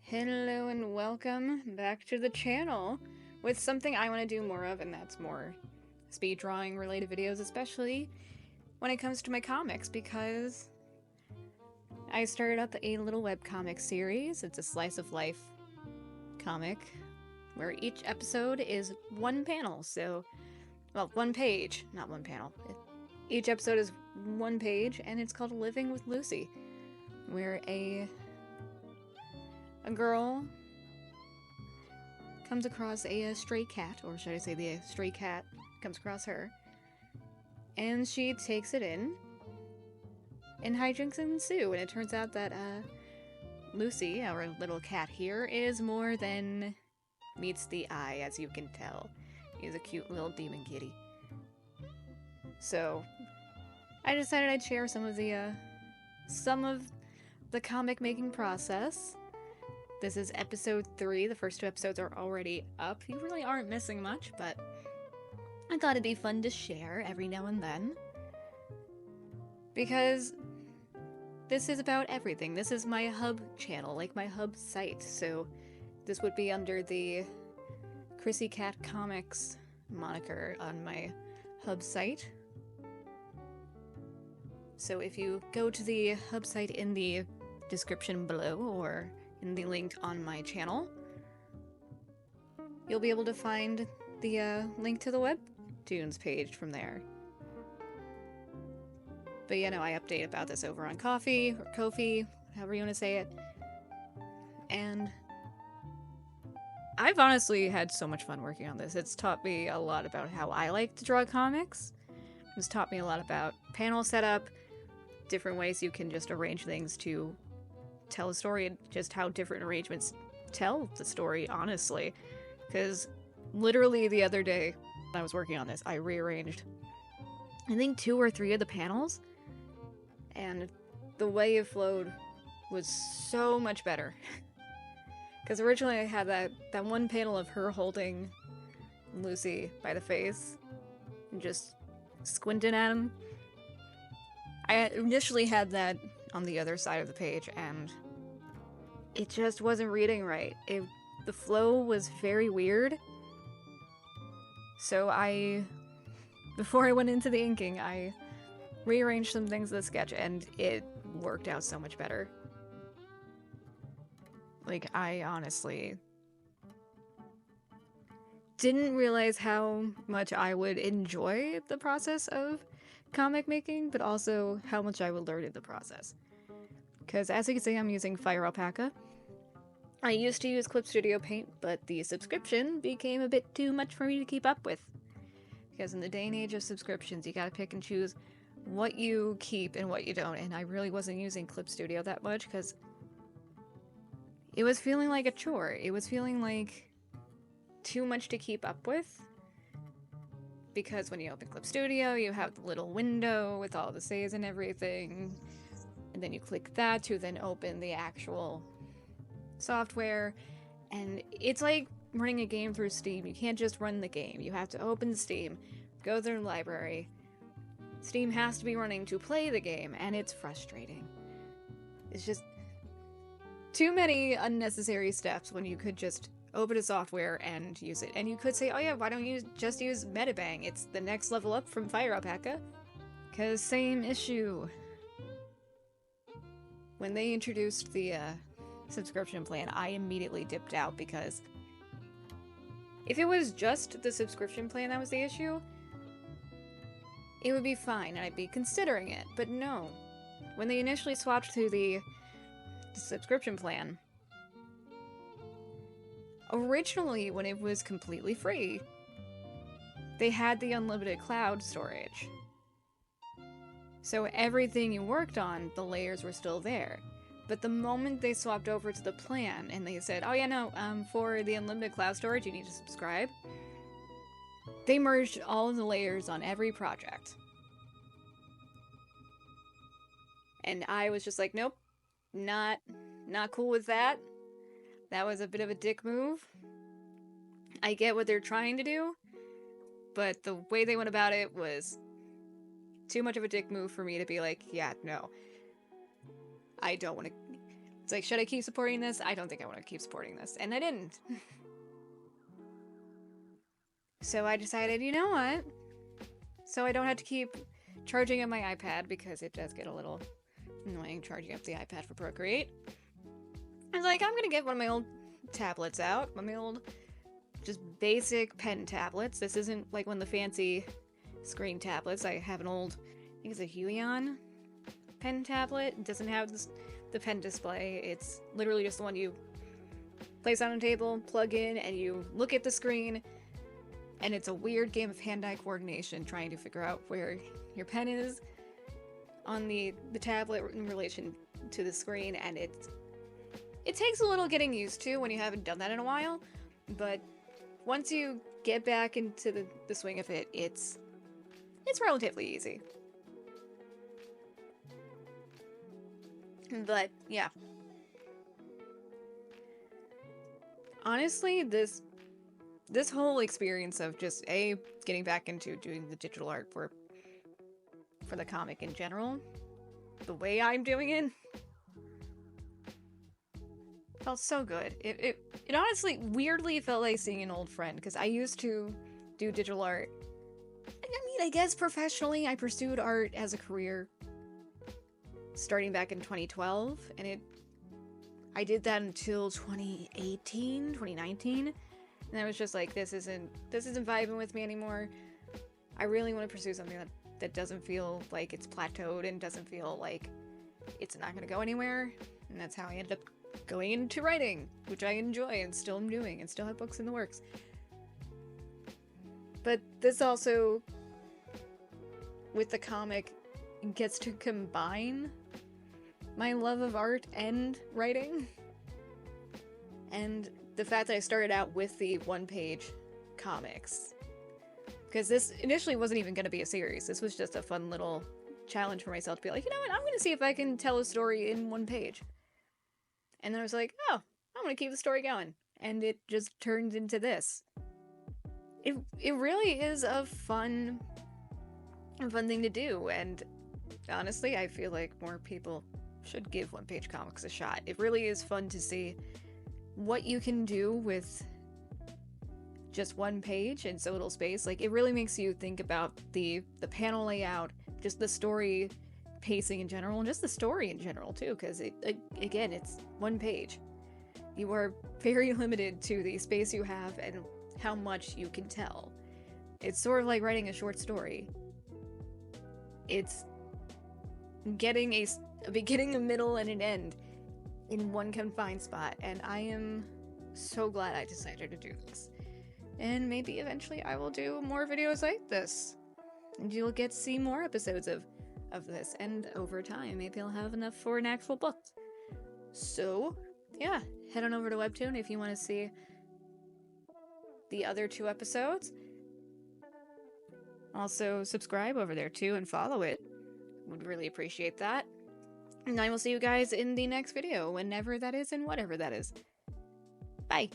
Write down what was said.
Hello and welcome back to the channel with something I want to do more of, and that's more speed drawing related videos, especially when it comes to my comics, because I started up a little webcomic series. It's a slice of life comic where each episode is one panel, well, one page, not one panel. Each episode is one page, and it's called Living with Luci, where a girl comes across a stray cat, or should I say the stray cat comes across her, and she takes it in, and hijinks ensue, and it turns out that Luci, our little cat here, is more than meets the eye, as you can tell. He's a cute little demon kitty. So, I decided I'd share some of the comic making process. This is episode 3. The first 2 episodes are already up. You really aren't missing much, but I thought it'd be fun to share every now and then. Because this is about everything. This is my hub channel, like my hub site. So this would be under the Chrissy Cat Comics moniker on my hub site. So if you go to the hub site in the description below, or in the link on my channel, you'll be able to find the link to the webtoons page from there. But you know, I update about this over on Ko-fi, or Ko-fi, however you want to say it. And I've honestly had so much fun working on this. It's taught me a lot about how I like to draw comics. It's taught me a lot about panel setup, different ways you can just arrange things to tell a story, and just how different arrangements tell the story, honestly. Because literally the other day when I was working on this, I rearranged I think 2 or 3 of the panels, and the way it flowed was so much better. Because originally I had that one panel of her holding Luci by the face and just squinting at him. I initially had that on the other side of the page, and it just wasn't reading right. The flow was very weird. So before I went into the inking, I rearranged some things in the sketch, and it worked out so much better. Like, I honestly didn't realize how much I would enjoy the process of comic making, but also how much I would learn in the process. Because as you can see, I'm using Fire Alpaca. I used to use Clip Studio Paint, but the subscription became a bit too much for me to keep up with. Because in the day and age of subscriptions, you gotta pick and choose what you keep and what you don't, and I really wasn't using Clip Studio that much because it was feeling like a chore. It was feeling like too much to keep up with. Because when you open Clip Studio, you have the little window with all the saves and everything, and then you click that to then open the actual software, and it's like running a game through Steam. You can't just run the game. You have to open Steam, go through the library. Steam has to be running to play the game, and it's frustrating. It's just too many unnecessary steps when you could just open a software and use it. And you could say, oh yeah, why don't you just use Metabang? It's the next level up from Fire Alpaca. Because same issue. When they introduced the subscription plan, I immediately dipped out, because if it was just the subscription plan that was the issue, it would be fine and I'd be considering it. But no. When they initially swapped to the subscription plan, originally when it was completely free, they had the unlimited cloud storage. So everything you worked on, the layers were still there. But the moment they swapped over to the plan and they said, oh yeah, no, for the unlimited cloud storage, you need to subscribe, they merged all of the layers on every project. And I was just like, nope, not cool with that. That was a bit of a dick move. I get what they're trying to do, but the way they went about it was too much of a dick move for me to be like, yeah, no. I don't want to... It's like, should I keep supporting this? I don't think I want to keep supporting this. And I didn't. So I decided, you know what? So I don't have to keep charging up my iPad, because it does get a little annoying charging up the iPad for Procreate. I was like, I'm gonna get one of my old tablets out. One of my old, just basic pen tablets. This isn't like one of the fancy screen tablets. I have an old, I think it's a Helion pen tablet. It doesn't have the pen display. It's literally just the one you place on a table, plug in, and you look at the screen. And it's a weird game of hand-eye coordination, trying to figure out where your pen is on the tablet in relation to the screen, and it takes a little getting used to when you haven't done that in a while, but once you get back into the swing of it, it's relatively easy. But yeah, honestly, this whole experience of just getting back into doing the digital art for the comic in general, the way I'm doing it, felt so good. It honestly weirdly felt like seeing an old friend, because I used to do digital art. I mean, I guess professionally I pursued art as a career starting back in 2012, and I did that until 2018, 2019, and I was just like, this isn't vibing with me anymore. I really want to pursue something that doesn't feel like it's plateaued and doesn't feel like it's not going to go anywhere, and that's how I ended up going into writing, which I enjoy and still am doing, and still have books in the works. But this also, with the comic, gets to combine my love of art and writing, and the fact that I started out with the one-page comics. Because this initially wasn't even going to be a series. This was just a fun little challenge for myself to be like, you know what, I'm going to see if I can tell a story in one page. And then I was like, oh, I'm going to keep the story going. And it just turned into this. It really is a fun thing to do. And honestly, I feel like more people should give one-page comics a shot. It really is fun to see what you can do with just one page and so little space. Like, it really makes you think about the panel layout, just the story pacing in general, and just the story in general too, because again, it's one page. You are very limited to the space you have and how much you can tell. It's sort of like writing a short story. It's getting a beginning, a middle, and an end in one confined spot, and I am so glad I decided to do this. And maybe eventually I will do more videos like this, and you'll get to see more episodes of this, and over time maybe I'll have enough for an actual book. So yeah, head on over to Webtoon if you want to see the other 2 episodes. Also subscribe over there too and follow it. Would really appreciate that. And I will see you guys in the next video, whenever that is and whatever that is. Bye!